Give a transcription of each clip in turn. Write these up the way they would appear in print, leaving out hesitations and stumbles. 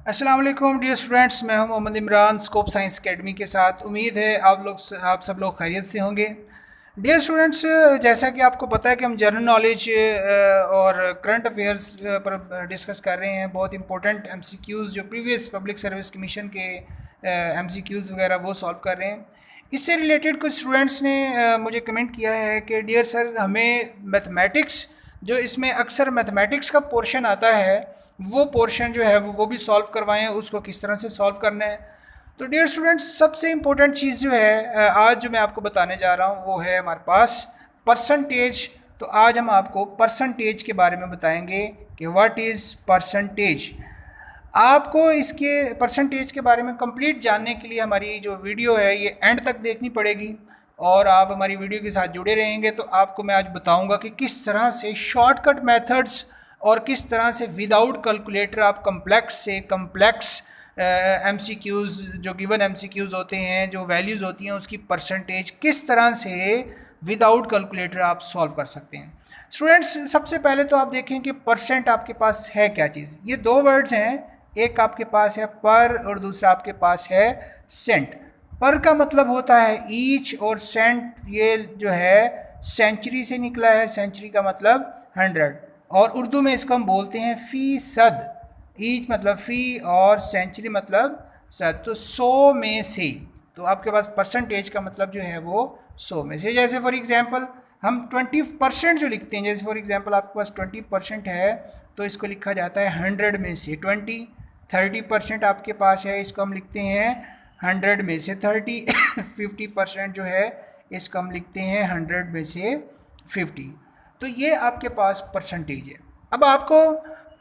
अस्सलाम वालेकुम dear students, मैं हूं Mohammad Imran Scope Science Academy के साथ। उम्मीद है आप सब लोग खैरियत से होंगे। डियर स्टूडेंट्स, जैसा कि आपको पता है कि हम जनरल नॉलेज और करंट अफेयर्स पर डिस्कस कर रहे हैं। बहुत इंपॉर्टेंट एमसीक्यूज़ जो प्रीवियस पब्लिक सर्विस कमीशन के एमसीक्यूज़ वगैरह वो सॉल्व कर रहे हैं। इससे रिलेटेड कुछ स्टूडेंट्स ने मुझे कमेंट किया है कि डियर सर, हमें मैथमेटिक्स जो इसमें अक्सर मैथमेटिक्स का पोर्शन आता है वो पोर्शन जो है वो भी सॉल्व करवाएं, उसको किस तरह से सॉल्व करना है। तो डियर स्टूडेंट्स, सबसे इम्पोर्टेंट चीज़ जो है आज जो मैं आपको बताने जा रहा हूँ वो है हमारे पास परसेंटेज। तो आज हम आपको परसेंटेज के बारे में बताएंगे कि व्हाट इज़ परसेंटेज। आपको इसके परसेंटेज के बारे में कंप्लीट जानने के लिए हमारी जो वीडियो है ये एंड तक देखनी पड़ेगी, और आप हमारी वीडियो के साथ जुड़े रहेंगे तो आपको मैं आज बताऊंगा कि किस तरह से शॉर्टकट मेथड्स और किस तरह से विदाउट कैलकुलेटर आप कम्प्लेक्स से कम्प्लेक्स एमसीक्यूज़ जो गिवन एमसीक्यूज़ होते हैं, जो वैल्यूज़ होती हैं, उसकी परसेंटेज किस तरह से विदाउट कैलकुलेटर आप सॉल्व कर सकते हैं। स्टूडेंट्स, सबसे पहले तो आप देखें कि परसेंट आपके पास है क्या चीज़। ये दो वर्ड्स हैं, एक आपके पास है पर और दूसरा आपके पास है सेंट। पर का मतलब होता है ईच, और सेंट ये जो है सेंचुरी से निकला है। सेंचुरी का मतलब 100, और उर्दू में इसको हम बोलते हैं फ़ीसद। ईच मतलब फ़ी और सेंचुरी मतलब सद। तो 100 में से, तो आपके पास परसेंटेज का मतलब जो है वो 100 में से। जैसे फॉर एग्जांपल हम 20% जो लिखते हैं, जैसे फॉर एग्जांपल आपके पास 20% है तो इसको लिखा जाता है 100 में से 20। 30% आपके पास है, इसको हम लिखते हैं 100 में से 30। 50% जो है इसको हम लिखते हैं 100 में से 50। तो ये आपके पास परसेंटेज है। अब आपको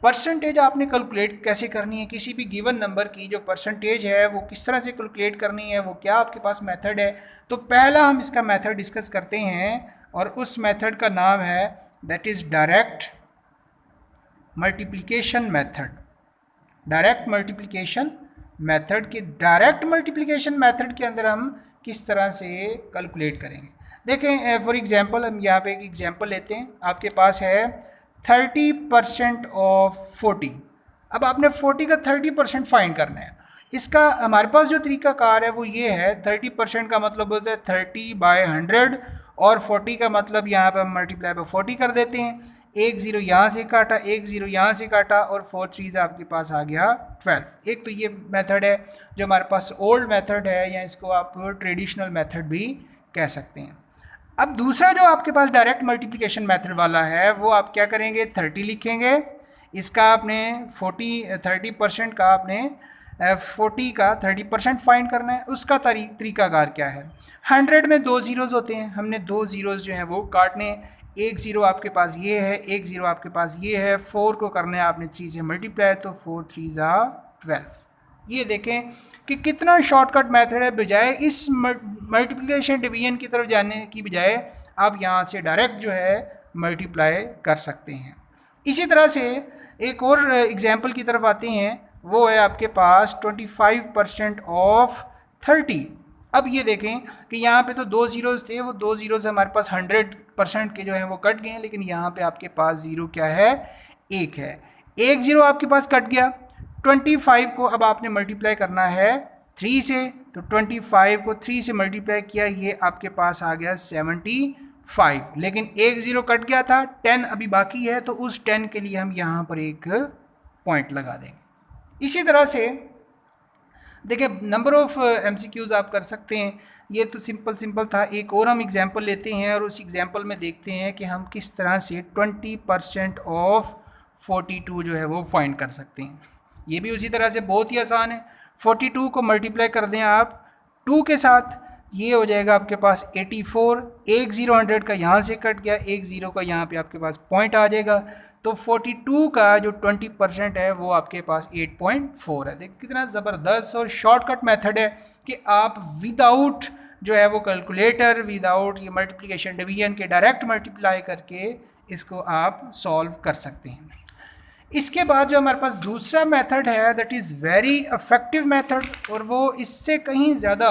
परसेंटेज आपने कैलकुलेट कैसे करनी है, किसी भी गिवन नंबर की जो परसेंटेज है वो किस तरह से कैलकुलेट करनी है, वो क्या आपके पास मेथड है। तो पहला हम इसका मेथड डिस्कस करते हैं, और उस मेथड का नाम है that is direct multiplication method. Direct multiplication method के डायरेक्ट मल्टीप्लिकेशन मेथड के अंदर हम किस तरह से कैलकुलेट करेंगे। देखें फॉर एग्जांपल, हम यहाँ पे एक एग्जांपल लेते हैं। आपके पास है 30% ऑफ 40। अब आपने 40 का 30% फाइंड करना है। इसका हमारे पास जो तरीकाकार है वो ये है, 30% का मतलब होता है 30/100, और 40 का मतलब यहाँ पे हम मल्टीप्लाई बाय 40 कर देते हैं। एक ज़ीरो यहाँ से काटा, एक ज़ीरो यहाँ से काटा, और 4 3 आपके पास आ गया 12। एक तो ये मेथड है जो हमारे पास ओल्ड मेथड है, या इसको आप ट्रेडिशनल मेथड भी कह सकते हैं। अब दूसरा जो आपके पास डायरेक्ट मल्टीप्लिकेशन मेथड वाला है वो आप क्या करेंगे, 30 लिखेंगे। इसका आपने 30% का आपने 40 का 30% फाइंड करना है। उसका तरीकाकार क्या है, 100 में 2 ज़ीरोज़ होते हैं, हमने 2 ज़ीरोज़ जो हैं वो काटने। एक ज़ीरो आपके पास ये है, एक ज़ीरो आपके पास ये है। 4 को करना है आपने 3 से मल्टीप्लाई, तो 4 3 12। ये देखें कि कितना शॉर्टकट मेथड है। बजाय इस मल्टीप्लिकेशन डिवीजन की तरफ जाने की बजाय आप यहाँ से डायरेक्ट जो है मल्टीप्लाई कर सकते हैं। इसी तरह से एक और एग्जांपल की तरफ आते हैं, वो है आपके पास 25% ऑफ 30। अब ये देखें कि यहाँ पे तो 2 ज़ीरोज़ थे, वो 2 ज़ीरोज़ हमारे पास 100% के जो हैं वो कट गए हैं, लेकिन यहाँ पे आपके पास ज़ीरो क्या है, एक है। एक ज़ीरो आपके पास कट गया। 25 को अब आपने मल्टीप्लाई करना है 3 से, तो 25 को 3 से मल्टीप्लाई किया, ये आपके पास आ गया 75। लेकिन एक ज़ीरो कट गया था, 10 अभी बाकी है, तो उस 10 के लिए हम यहाँ पर एक पॉइंट लगा देंगे। इसी तरह से देखिए नंबर ऑफ एमसीक्यूज़ आप कर सकते हैं। ये तो सिंपल था। एक और हम एग्जांपल लेते हैं, और उस एग्जांपल में देखते हैं कि हम किस तरह से 20% ऑफ 42 जो है वो फाइंड कर सकते हैं। ये भी उसी तरह से बहुत ही आसान है। 42 को मल्टीप्लाई कर दें आप 2 के साथ, ये हो जाएगा आपके पास 84। एक ज़ीरो 100 का यहाँ से कट गया, एक ज़ीरो का यहाँ पे आपके पास पॉइंट आ जाएगा, तो 42 का जो 20% है वो आपके पास 8.4 है। देखिए कितना ज़बरदस्त और शॉर्टकट मेथड है कि आप विदाउट जो है वो कैलकुलेटर, विदाउट ये मल्टीप्लिकेशन डिवीजन के डायरेक्ट मल्टीप्लाई करके इसको आप सॉल्व कर सकते हैं। इसके बाद जो हमारे पास दूसरा मेथड है that is very effective method, और वो इससे कहीं ज़्यादा,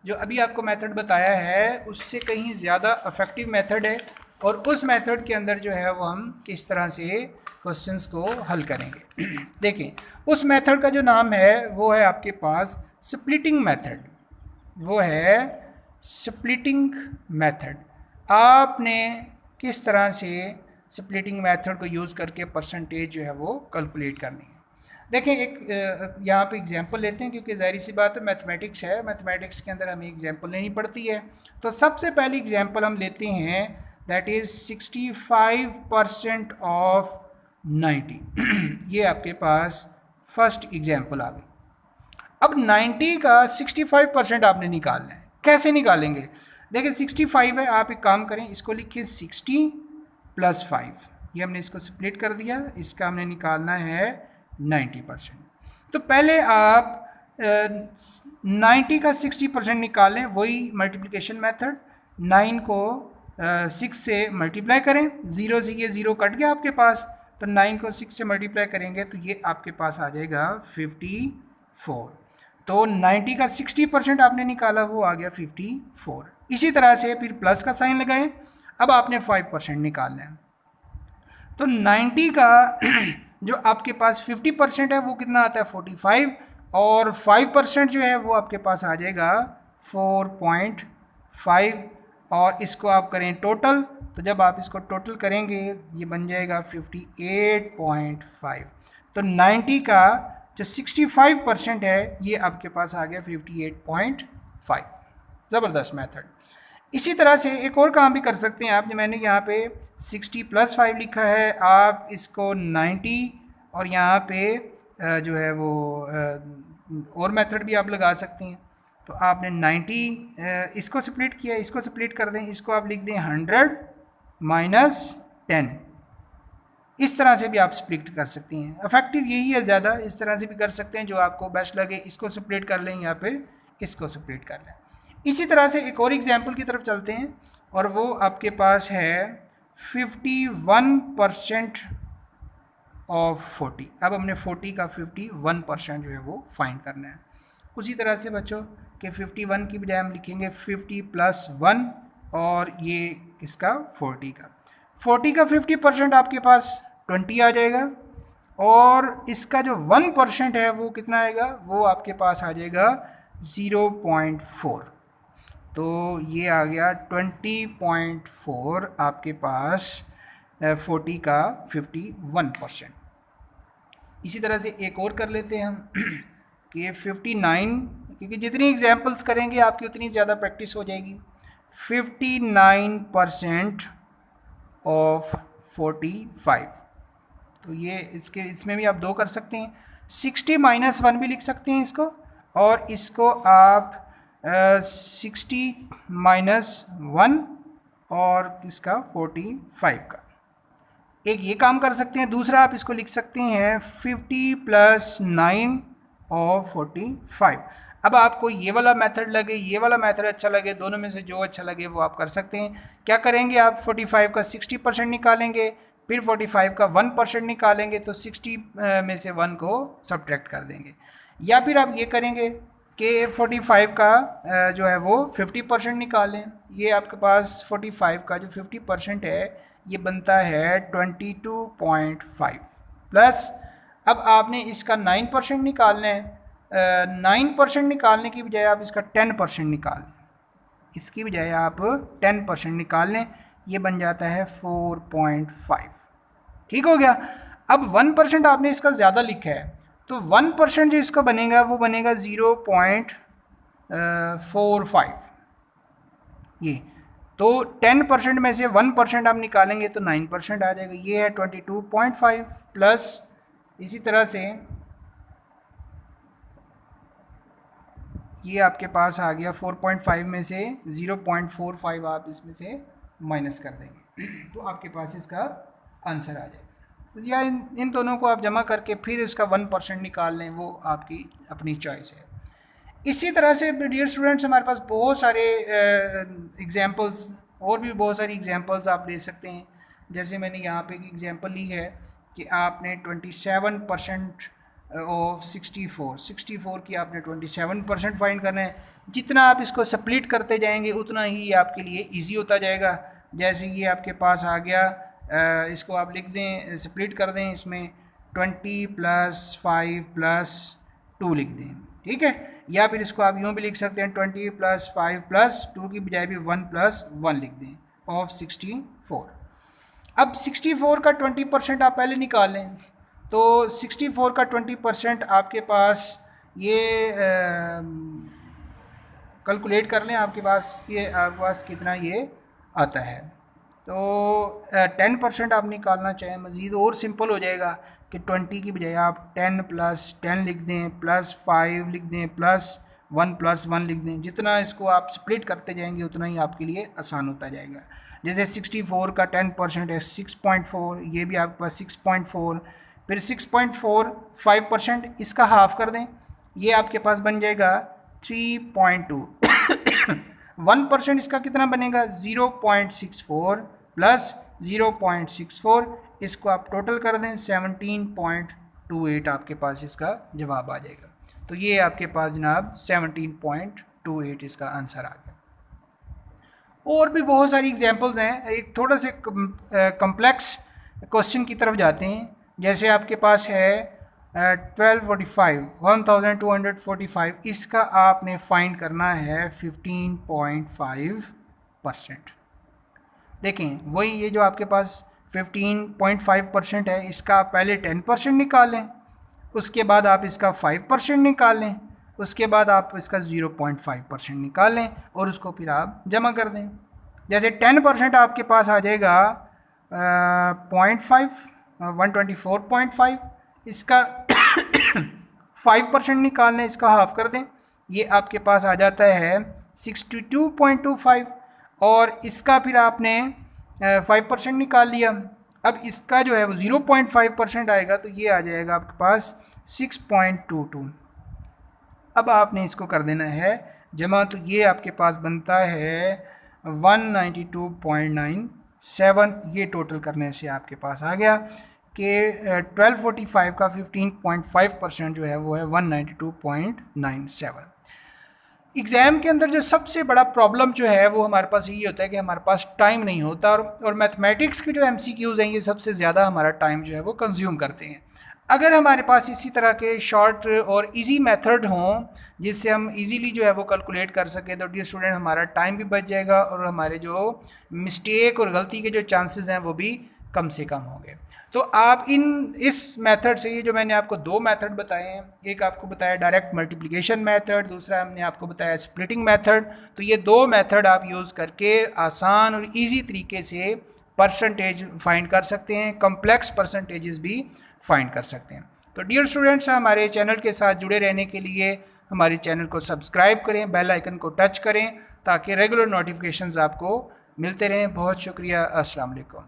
जो अभी आपको मेथड बताया है उससे कहीं ज़्यादा इफेक्टिव मेथड है। और उस मेथड के अंदर जो है वो हम किस तरह से क्वेश्चंस को हल करेंगे। देखें, उस मेथड का जो नाम है वो है आपके पास स्प्लिटिंग मेथड, वो है स्प्लिटिंग मेथड। आपने किस तरह से स्प्लिटिंग मेथड को यूज़ करके परसेंटेज जो है वो कैलकुलेट करनी है। देखें, एक यहाँ पे एग्जांपल लेते हैं, क्योंकि ज़ाहिर सी बात है मैथमेटिक्स है, मैथमेटिक्स के अंदर हमें एग्जांपल लेनी पड़ती है। तो सबसे पहली एग्जांपल हम लेते हैं, दैट इज़ 65% ऑफ 90। ये आपके पास फर्स्ट एग्जांपल आ गई। अब 90 का 65% आपने निकालना है। कैसे निकालेंगे? देखिए 65 है, आप एक काम करें, इसको लिखिए 60 + 5। ये हमने इसको स्प्लिट कर दिया, इसका हमने निकालना है 90%। तो पहले आप 90 का 60% निकालें, वही मल्टीप्लिकेशन मेथड। 9 को 6 से मल्टीप्लाई करें, 0 से ये 0 कट गया आपके पास, तो 9 को 6 से मल्टीप्लाई करेंगे तो ये आपके पास आ जाएगा 54। तो 90 का 60% आपने निकाला, वो आ गया 54। इसी तरह से फिर प्लस का साइन लगाएं, अब आपने 5% निकालना है। तो 90 का जो आपके पास 50% है वो कितना आता है 45, और 5% जो है वो आपके पास आ जाएगा 4.5, और इसको आप करें टोटल, तो जब आप इसको टोटल करेंगे ये बन जाएगा 58.5। तो 90 का जो 65% है ये आपके पास आ गया 58.5। ज़बरदस्त मेथड। इसी तरह से एक और काम भी कर सकते हैं आप, जो मैंने यहाँ पे 60 + 5 लिखा है, आप इसको 90 और यहाँ पे जो है वो और मेथड भी आप लगा सकते हैं। तो आपने 90 इसको स्प्लिट किया, इसको स्प्लिट कर दें, इसको आप लिख दें 100 - 10। इस तरह से भी आप स्प्लिट कर सकते हैं। इफेक्टिव यही है ज़्यादा, इस तरह से भी कर सकते हैं जो आपको बेस्ट लगे। इसको स्प्लिट कर लें या फिर इसको स्प्लिट कर लें। इसी तरह से एक और एग्जाम्पल की तरफ चलते हैं, और वो आपके पास है 51% ऑफ 40। अब हमने 40 का 51% जो है वो फाइंड करना है। उसी तरह से बच्चों के 51 की बजाय हम लिखेंगे 50 + 1, और ये इसका 40 का 50% आपके पास 20 आ जाएगा, और इसका जो 1% है वो कितना आएगा, वो आपके पास आ जाएगा 0.4। तो ये आ गया 20.4 आपके पास 40 का 51%। इसी तरह से एक और कर लेते हैं हम कि 59, क्योंकि जितनी एग्जाम्पल्स करेंगे आपकी उतनी ज़्यादा प्रैक्टिस हो जाएगी। 59% ऑफ 45, तो ये इसमें भी आप दो कर सकते हैं, 60 - 1 भी लिख सकते हैं इसको, और इसको आप 60 - 1 और इसका 45 का। एक ये काम कर सकते हैं, दूसरा आप इसको लिख सकते हैं 50 + 9 और 45। अब आपको ये वाला मेथड लगे, ये वाला मेथड अच्छा लगे, दोनों में से जो अच्छा लगे वो आप कर सकते हैं। क्या करेंगे आप 45 का 60% निकालेंगे, फिर 45 का 1% निकालेंगे, तो 60 में से 1 को सब्ट्रैक्ट कर देंगे। या फिर आप ये करेंगे कि 45 का जो है वो 50% निकालें। ये आपके पास 45 का जो 50% है ये बनता है 22.5 प्लस, अब आपने इसका 9% निकालना है। 9% निकालने की बजाय आप इसका 10% निकाल लें, इसकी बजाय आप 10% निकाल लें, ये बन जाता है 4.5। ठीक हो गया। अब 1% आपने इसका ज़्यादा लिखा है, तो 1% जो इसका बनेगा वो बनेगा 0.45। ये तो 10% में से 1% आप निकालेंगे तो 9% आ जाएगा। ये है 22.5 प्लस, इसी तरह से ये आपके पास आ गया 4.5 में से 0.45 आप इसमें से माइनस कर देंगे तो आपके पास इसका आंसर आ जाएगा। या इन दोनों को आप जमा करके फिर इसका 1% निकाल लें, वो आपकी अपनी चॉइस है। इसी तरह से डियर स्टूडेंट्स हमारे पास बहुत सारे एग्जांपल्स, और भी बहुत सारी एग्जांपल्स आप ले सकते हैं। जैसे मैंने यहाँ पे एक एग्जांपल ली है कि आपने 27% ऑफ 64 की आपने 27% फाइंड करना है। जितना आप इसको स्प्लिट करते जाएंगे उतना ही आपके लिए ईजी होता जाएगा। जैसे ये आपके पास आ गया, इसको आप लिख दें, स्प्लिट कर दें, इसमें 20 + 5 + 2 लिख दें, ठीक है। या फिर इसको आप यूँ भी लिख सकते हैं 20 + 5 + 2 की बजाय भी 1 + 1 लिख दें ऑफ 64। अब 64 का 20% आप पहले निकाल लें, तो 64 का 20% आपके पास ये कैलकुलेट कर लें, आपके पास कितना ये आता है। तो 10% आप निकालना चाहें मज़ीद और सिंपल हो जाएगा कि 20 की बजाय आप 10 + 10 लिख दें, +5 लिख दें, +1 + 1 लिख दें। जितना इसको आप स्प्लिट करते जाएंगे उतना ही आपके लिए आसान होता जाएगा। जैसे 64 का 10% है 6.4, ये भी आपके पास 6.4, फिर 6.4 5%, इसका हाफ कर दें, ये आपके पास बन जाएगा 3.2। 1% इसका कितना बनेगा 0.64 + 0.64, इसको आप टोटल कर दें 17.28, आपके पास इसका जवाब आ जाएगा। तो ये आपके पास जनाब 17.28 इसका आंसर आ गया। और भी बहुत सारी एग्जांपल्स हैं। एक थोड़ा से कम्प्लेक्स क्वेश्चन की तरफ जाते हैं। जैसे आपके पास है 1245, इसका आपने फाइंड करना है 15.5%। देखें वही ये जो आपके पास 15.5% है, इसका आप पहले 10% निकाल लें, उसके बाद आप इसका 5% निकाल लें, उसके बाद आप इसका 0.5% निकाल लें और उसको फिर आप जमा कर दें। जैसे 10% आपके पास आ जाएगा 124.5, इसका 5% निकाल लें, इसका हाफ कर दें, ये आपके पास आ जाता है 62.25, और इसका फिर आपने 5% निकाल लिया। अब इसका जो है वो 0.5% आएगा, तो ये आ जाएगा आपके पास 6.22। अब आपने इसको कर देना है जमा, तो ये आपके पास बनता है 192.97। ये टोटल करने से आपके पास आ गया कि 1245 का 15.5% जो है वो है 192.97। एग्ज़ाम के अंदर जो सबसे बड़ा प्रॉब्लम जो है वो हमारे पास ये होता है कि हमारे पास टाइम नहीं होता, और मैथमेटिक्स के जो MCQs हैं ये सबसे ज़्यादा हमारा टाइम जो है वो कंज्यूम करते हैं। अगर हमारे पास इसी तरह के शॉर्ट और इजी मेथड हों जिससे हम इजीली जो है वो कैलकुलेट कर सकें, तो डियर स्टूडेंट हमारा टाइम भी बच जाएगा और हमारे जो मिस्टेक और गलती के जो चांसेस हैं वो भी कम से कम होंगे। तो आप इस मेथड से, ये जो मैंने आपको दो मेथड बताए हैं, एक आपको बताया डायरेक्ट मल्टीप्लिकेशन मेथड, दूसरा हमने आपको बताया स्प्लिटिंग मेथड, तो ये दो मेथड आप यूज़ करके आसान और इजी तरीके से परसेंटेज फाइंड कर सकते हैं, कम्प्लेक्स परसेंटेजेस भी फाइंड कर सकते हैं। तो डियर स्टूडेंट्स, हमारे चैनल के साथ जुड़े रहने के लिए हमारे चैनल को सब्सक्राइब करें, बेल आइकन को टच करें ताकि रेगुलर नोटिफिकेशंस आपको मिलते रहें। बहुत शुक्रिया। अस्सलाम वालेकुम।